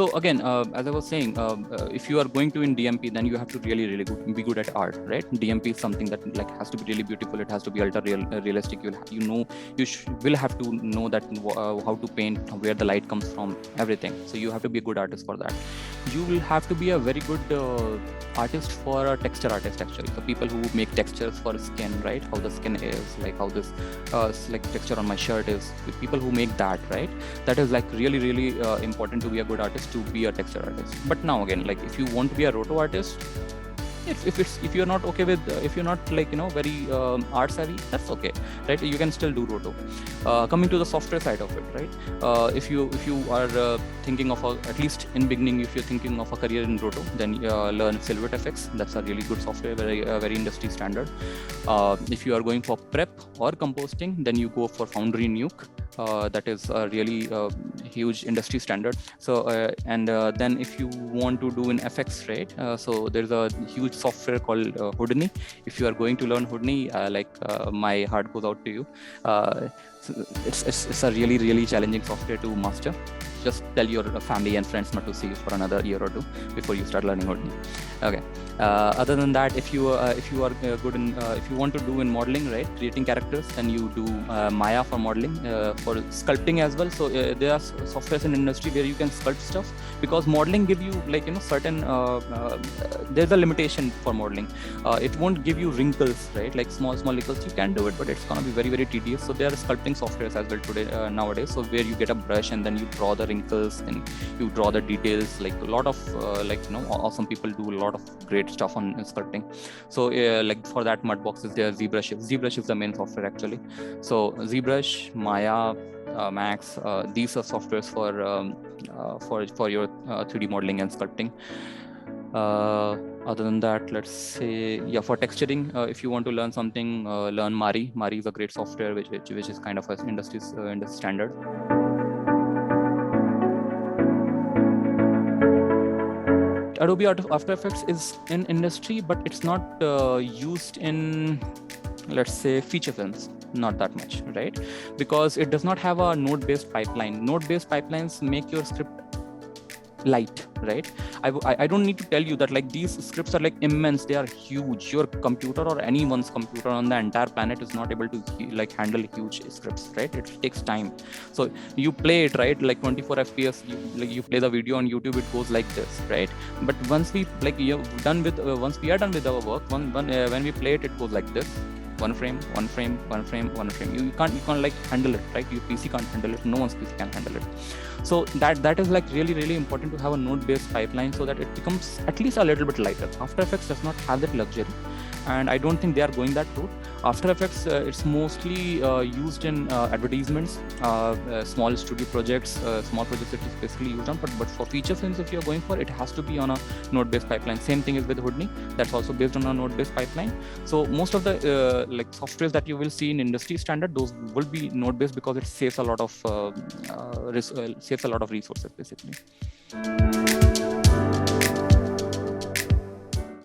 So again, as I was saying, if you are going to in DMP, then you have to really be good at art, right? DMP is something that like has to be really beautiful. It has to be ultra realistic. You will have to know that how to paint, where the light comes from, everything. So you have to be a good artist for that. You will have to be a very good artist for a texture artist actually. So people who make textures for skin, right? How the skin is, like how this like texture on my shirt is. People who make that, right? That is like really important to be a good artist, to be a texture artist. But now again, like if you want to be a roto artist, if you're not okay with if you're not like very art savvy, that's okay, right? You can still do roto. Coming to the software side of it, right? If you are thinking of at least in beginning, if you're thinking of a career in roto, then learn VFX. That's a really good software, very industry standard. If you are going for prep or composting, then you go for Foundry Nuke. That is a really huge industry standard. So and then if you want to do an FX, right? So there's a huge software called Houdini. If you are going to learn Houdini, my heart goes out to you. It's a really challenging software to master. Just tell your family and friends not to see you for another year or two before you start learning Houdini. Okay. Other than that, if you are good in if you want to do in modeling, right, creating characters, then you do Maya for modeling, for sculpting as well. So there are softwares in industry where you can sculpt stuff, because modeling give you like certain there's a limitation for modeling. It won't give you wrinkles, right? Like small wrinkles, you can do it, but it's gonna be very tedious. So there are sculpting softwares as well today nowadays. So where you get a brush and then you draw the wrinkles and you draw the details. Like a lot of awesome people do a lot of great stuff on sculpting. So like for that, Mudbox is there. ZBrush is the main software actually. So ZBrush, Maya, Max, these are softwares for your 3D modeling and sculpting. Other than that, let's say, for texturing, if you want to learn something, learn Mari. Mari is a great software which is kind of an industry standard. Adobe After Effects is in industry, but it's not used in, let's say, feature films, not that much, right? Because it does not have a node-based pipeline. Node-based pipelines make your script light, right? I don't need to tell you that like these scripts are like immense. They are huge. Your computer or anyone's computer on the entire planet is not able to like handle huge scripts, right? It takes time. So you play it, right? Like 24 FPS, you play the video on YouTube, it goes like this, right? But once we once we are done with our work, when we play it, it goes like this. One frame. You can't like handle it, right? Your PC can't handle it. No one's PC can handle it. So that is like really important to have a node-based pipeline so that it becomes at least a little bit lighter. After Effects does not have that luxury, and I don't think they are going that route. After Effects, it's mostly used in advertisements, small studio projects, small projects it is basically used on. But for feature films, if you're going for, it has to be on a node-based pipeline. Same thing is with Houdini. That's also based on a node-based pipeline. So most of the like softwares that you will see in industry standard, those will be node-based because it saves a lot of resources basically.